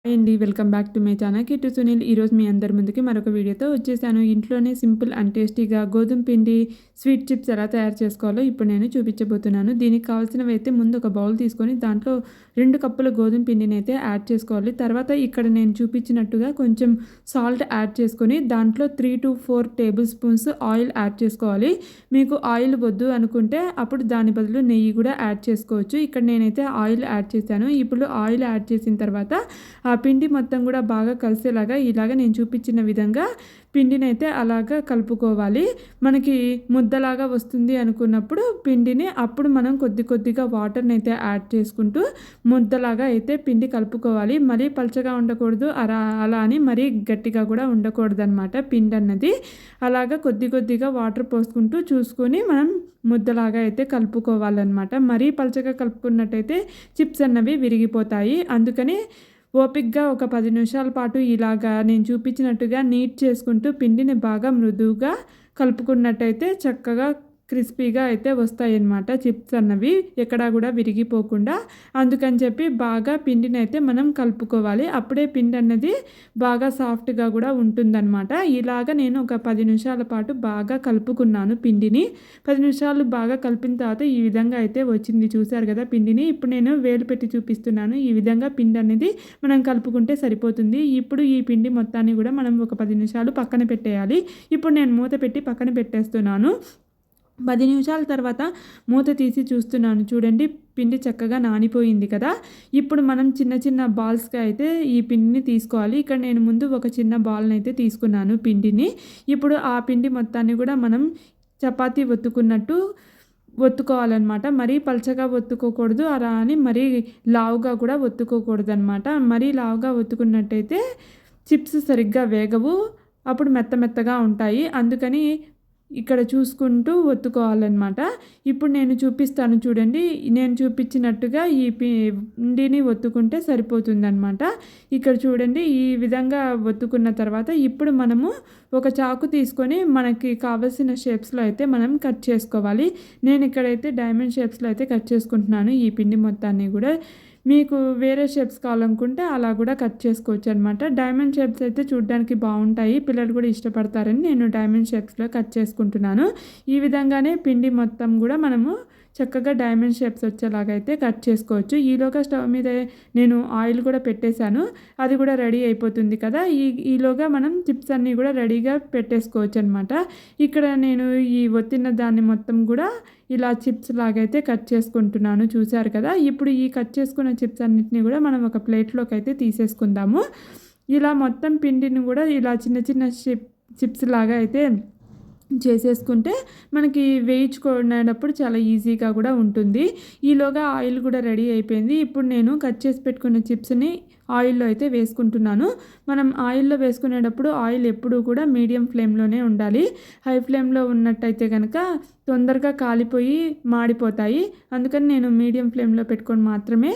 Hi అండి, welcome back to my channel Kittu Sunil. ఈరోజు మీ అందరి ముందుకి మరొక వీడియోతో వచ్చేసాను. ఇంట్లోనే సింపుల్ అండ్ టేస్టీగా గోధుమ పిండి స్వీట్ చిప్స్ ఎలా తయారు చేసుకోవాలో ఇప్పుడు నేను చూపించబోతున్నాను. దీనికి కావాల్సినవి అయితే ముందు ఒక బౌల్ తీసుకొని దాంట్లో 2 కప్పుల గోధుమ పిండిని అయితే యాడ్ చేసుకోవాలి. తర్వాత ఇక్కడ నేను చూపించినట్టుగా కొంచెం సాల్ట్ యాడ్ చేసుకొని దాంట్లో 3 to 4 table spoons oil add చేసుకోవాలి. మీకు ఆయిల్ వద్దు అనుకుంటే అప్పుడు దాని బదులు నెయ్యి కూడా యాడ్ చేసుకోవచ్చు. ఇక్కడ నేనైతే ఆయిల్ యాడ్ చేశాను. ఇప్పుడు ఆయిల్ యాడ్ చేసిన తర్వాత ఆ పిండి మొత్తం కూడా బాగా కలిసేలాగా ఇలాగ నేను చూపించిన విధంగా పిండిని అయితే అలాగా కలుపుకోవాలి. మనకి ముద్దలాగా వస్తుంది అనుకున్నప్పుడు పిండిని అప్పుడు మనం కొద్ది కొద్దిగా వాటర్ని అయితే యాడ్ చేసుకుంటూ ముద్దలాగా అయితే పిండి కలుపుకోవాలి. మరీ పలచగా ఉండకూడదు, అలా అని మరీ గట్టిగా కూడా ఉండకూడదు అనమాట. పిండి అన్నది అలాగా కొద్ది కొద్దిగా వాటర్ పోసుకుంటూ చూసుకొని మనం ముద్దలాగా అయితే కలుపుకోవాలన్నమాట. మరీ పలచగా కలుపుకున్నట్టయితే చిప్స్ అన్నవి విరిగిపోతాయి. అందుకని ఓపిక్గా ఒక 10 నిమిషాల పాటు ఇలాగా నేను చూపించినట్టుగా నీట్ చేసుకుంటూ పిండిని బాగా మృదువుగా కలుపుకున్నట్టయితే చక్కగా క్రిస్పీగా అయితే వస్తాయన్నమాట చిప్స్ అన్నవి, ఎక్కడా కూడా విరిగిపోకుండా. అందుకని చెప్పి బాగా పిండిని అయితే మనం కలుపుకోవాలి. అప్పుడే పిండి అన్నది బాగా సాఫ్ట్గా కూడా ఉంటుందన్నమాట. ఇలాగ నేను ఒక 10 నిమిషాల పాటు బాగా కలుపుకున్నాను పిండిని. 10 నిమిషాలు బాగా కలిపిన తర్వాత ఈ విధంగా అయితే వచ్చింది, చూసారు కదా పిండిని. ఇప్పుడు నేను వేలు పెట్టి చూపిస్తున్నాను. ఈ విధంగా పిండి అనేది మనం కలుపుకుంటే సరిపోతుంది. ఇప్పుడు ఈ పిండి మొత్తాన్ని కూడా మనం ఒక 10 నిమిషాలు పక్కన పెట్టేయాలి. ఇప్పుడు నేను మూత పెట్టి పక్కన పెట్టేస్తున్నాను. 10 నిమిషాల తర్వాత మూత తీసి చూస్తున్నాను. చూడండి, పిండి చక్కగా నానిపోయింది కదా. ఇప్పుడు మనం చిన్న చిన్న బాల్స్గా అయితే ఈ పిండిని తీసుకోవాలి. ఇక్కడ నేను ముందు ఒక చిన్న బాల్ని అయితే తీసుకున్నాను పిండిని. ఇప్పుడు ఆ పిండి మొత్తాన్ని కూడా మనం చపాతీ ఒత్తుకున్నట్టు ఒత్తుకోవాలన్నమాట. మరీ పలచగా ఒత్తుకోకూడదు, అలా అని మరీ లావుగా కూడా ఒత్తుకోకూడదు అనమాట. మరీ లావుగా ఒత్తుకున్నట్టయితే చిప్స్ సరిగ్గా వేగవు, అప్పుడు మెత్తగా ఉంటాయి. అందుకని ఇక్కడ చూసుకుంటూ ఒత్తుకోవాలన్నమాట. ఇప్పుడు నేను చూపిస్తాను చూడండి. నేను చూపించినట్టుగా ఈ పిండిని ఒత్తుకుంటే సరిపోతుందన్నమాట. ఇక్కడ చూడండి, ఈ విధంగా ఒత్తుకున్న తర్వాత ఇప్పుడు మనము ఒక చాకు తీసుకొని మనకి కావలసిన షేప్స్లో అయితే మనం కట్ చేసుకోవాలి. నేను ఇక్కడైతే డైమండ్ షేప్స్లో అయితే కట్ చేసుకుంటున్నాను ఈ పిండి మొత్తాన్ని కూడా. మీకు వేరే షేప్స్ కావాలనుకుంటే అలా కూడా కట్ చేసుకోవచ్చు అనమాట. డైమండ్ షేప్స్ అయితే చూడడానికి బాగుంటాయి, పిల్లలు కూడా ఇష్టపడతారని నేను డైమండ్ షేప్స్లో కట్ చేసుకుంటున్నాను. ఈ విధంగానే పిండి మొత్తం కూడా మనము చక్కగా డైమండ్ షేప్స్ వచ్చేలాగా అయితే కట్ చేసుకోవచ్చు. ఈలోగా స్టవ్ మీద నేను ఆయిల్ కూడా పెట్టేశాను, అది కూడా రెడీ అయిపోతుంది కదా. ఈలోగా మనం చిప్స్ అన్నీ కూడా రెడీగా పెట్టేసుకోవచ్చు అనమాట. ఇక్కడ నేను ఈ ఒత్తిన దాన్ని మొత్తం కూడా ఇలా చిప్స్ లాగైతే కట్ చేసుకుంటున్నాను, చూసారు కదా. ఇప్పుడు ఈ కట్ చేసుకున్న చిప్స్ అన్నిటిని కూడా మనం ఒక ప్లేట్లోకి అయితే తీసేసుకుందాము. ఇలా మొత్తం పిండిని కూడా ఇలా చిన్న చిన్న చిప్స్ లాగా అయితే చేసేసుకుంటే మనకి వేయించుకునేటప్పుడు చాలా ఈజీగా కూడా ఉంటుంది. ఈలోగా ఆయిల్ కూడా రెడీ అయిపోయింది. ఇప్పుడు నేను కట్ చేసి పెట్టుకున్న చిప్స్ని ఆయిల్లో అయితే వేసుకుంటున్నాను. మనం ఆయిల్లో వేసుకునేటప్పుడు ఆయిల్ ఎప్పుడూ కూడా మీడియం ఫ్లేమ్లోనే ఉండాలి. హై ఫ్లేమ్లో ఉన్నట్టయితే కనుక తొందరగా కాలిపోయి మాడిపోతాయి. అందుకని నేను మీడియం ఫ్లేమ్లో పెట్టుకొని మాత్రమే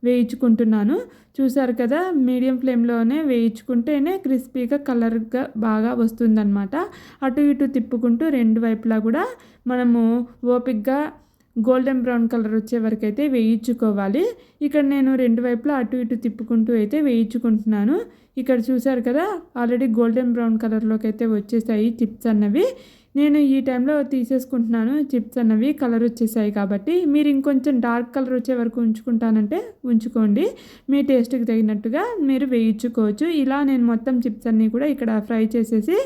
వేయించుకుంటున్నాను. చూసారు కదా, మీడియం ఫ్లేమ్లోనే వేయించుకుంటేనే క్రిస్పీగా కలర్గా బాగా వస్తుందన్నమాట. అటు ఇటు తిప్పుకుంటూ రెండు వైపులా కూడా మనము ఓపిక్గా గోల్డెన్ బ్రౌన్ కలర్ వచ్చే వరకు అయితే వేయించుకోవాలి. ఇక్కడ నేను రెండు వైపులా అటు ఇటు తిప్పుకుంటూ అయితే వేయించుకుంటున్నాను. ఇక్కడ చూసారు కదా, ఆల్రెడీ గోల్డెన్ బ్రౌన్ కలర్లోకి అయితే వచ్చేసాయి చిప్స్ అన్నవి. నేను ఈ టైంలో తీసేసుకుంటున్నాను చిప్స్ అన్నవి, కలర్ వచ్చేసాయి కాబట్టి. మీరు ఇంకొంచెం డార్క్ కలర్ వచ్చే వరకు ఉంచుకుంటానంటే ఉంచుకోండి, మీ టేస్ట్కి తగినట్టుగా మీరు వేయించుకోవచ్చు. ఇలా నేను మొత్తం చిప్స్ అన్నీ కూడా ఇక్కడ ఫ్రై చేసేసి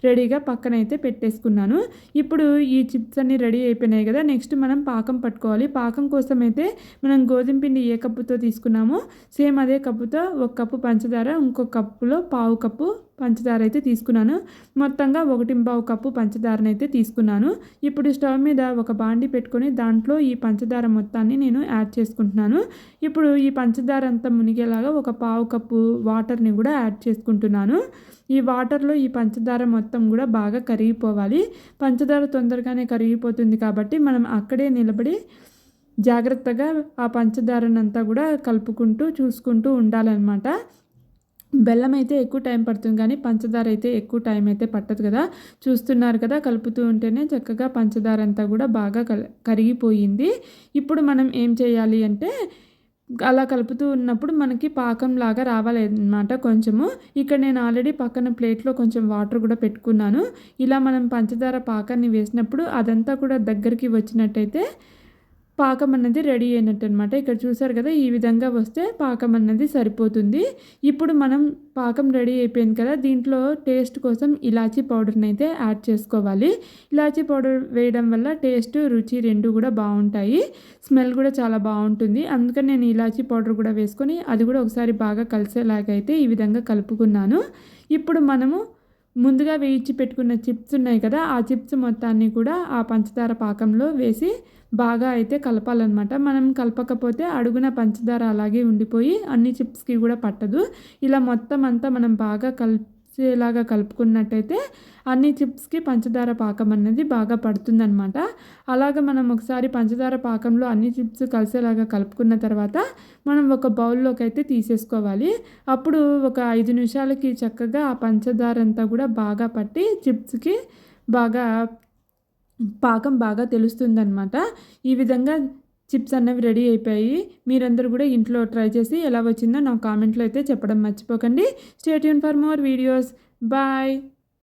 రెడీగా పక్కన అయితే పెట్టేసుకున్నాను. ఇప్పుడు ఈ చిప్స్ అన్నీ రెడీ అయిపోయినాయి కదా. నెక్స్ట్ మనం పాకం పట్టుకోవాలి. పాకం కోసం అయితే మనం గోధుమ పిండి ఏ కప్పుతో తీసుకున్నామో సేమ్ అదే కప్పుతో 1 కప్పు పంచదార, ఇంకో కప్పులో 1/2 కప్పు పంచదార అయితే తీసుకున్నాను. మొత్తంగా 1/4 కప్పు పంచదారని అయితే తీసుకున్నాను. ఇప్పుడు స్టవ్ మీద ఒక బాండి పెట్టుకొని దాంట్లో ఈ పంచదార మొత్తాన్ని నేను యాడ్ చేసుకుంటున్నాను. ఇప్పుడు ఈ పంచదార అంతా మునిగేలాగా ఒక 1/4 కప్పు వాటర్ని కూడా యాడ్ చేసుకుంటున్నాను. ఈ వాటర్లో ఈ పంచదార మొత్తం కూడా బాగా కరిగిపోవాలి. పంచదార తొందరగానే కరిగిపోతుంది కాబట్టి మనం అక్కడే నిలబడి జాగ్రత్తగా ఆ పంచదారనంతా కూడా కలుపుకుంటూ చూసుకుంటూ ఉండాలన్నమాట. బెల్లం అయితే ఎక్కువ టైం పడుతుంది, కానీ పంచదార అయితే ఎక్కువ టైం అయితే పట్టదు కదా. చూస్తున్నారు కదా, కలుపుతూ ఉంటేనే చక్కగా పంచదార అంతా కూడా బాగా కరిగిపోయింది. ఇప్పుడు మనం ఏం చేయాలి అంటే అలా కలుపుతూ ఉన్నప్పుడు మనకి పాకంలాగా రావాలన్నమాట కొంచెము. ఇక్కడ నేను ఆల్రెడీ పక్కన ప్లేట్‌లో కొంచెం వాటర్ కూడా పెట్టుకున్నాను. ఇలా మనం పంచదార పాకాన్ని వేసినప్పుడు అదంతా కూడా దగ్గరికి వచ్చినట్టయితే పాకం అన్నది రెడీ అయినట్టనమాట. ఇక్కడ చూసారు కదా! ఈ విధంగా వస్తే పాకం అన్నది సరిపోతుంది. ఇప్పుడు మనం పాకం రెడీ అయిపోయింది కదా! దీంట్లో టేస్ట్ కోసం ఇలాచీ పౌడర్‌నైతే యాడ్ చేసుకోవాలి. ఇలాచీ పౌడర్ వేయడం వల్ల టేస్ట్, రుచి 2 కూడా బావుంటాయి. స్మెల్ కూడా చాలా బావుంటుంది. అందుకని నేను ఇలాచీ పౌడర్ కూడా వేసుకొని అది కూడా ఒకసారి బాగా కలిసేలాగైతే ఈ విధంగా కలుపుకున్నాను. ఇప్పుడు మనము ముందుగా వేయించి పెట్టుకున్న చిప్స్ ఉన్నాయి కదా! ఆ చిప్స్ మొత్తాన్ని కూడా ఆ పంచదార పాకంలో వేసి బాగా అయితే కలపాలన్నమాట. మనం కలపకపోతే అడుగున పంచదార అలాగే ఉండిపోయి అన్ని చిప్స్‌కి కూడా పట్టదు. ఇలా మొత్తం అంతా మనం బాగా కలిసేలాగా కలుపుకున్నట్టయితే అన్ని చిప్స్‌కి పంచదార పాకం అన్నది బాగా పడుతుందన్నమాట. అలాగ మనం ఒకసారి పంచదార పాకంలో అన్ని చిప్స్ కలిసేలాగా కలుపుకున్న తర్వాత మనం ఒక బౌల్‌లోకి అయితే తీసేసుకోవాలి. అప్పుడు ఒక 5 నిమిషాలకి చక్కగా ఆ పంచదార అంతా కూడా బాగా పట్టి చిప్స్‌కి బాగా పాకం బాగా తెలుస్తుందనమాట. ఈ విధంగా చిప్స్ అన్నవి రెడీ అయిపోయాయి. మీరందరూ కూడా ఇంట్లో ట్రై చేసి ఎలా వచ్చిందో నాకు కామెంట్‌లో అయితే చెప్పడం మర్చిపోకండి. Stay tune for more videos. Bye.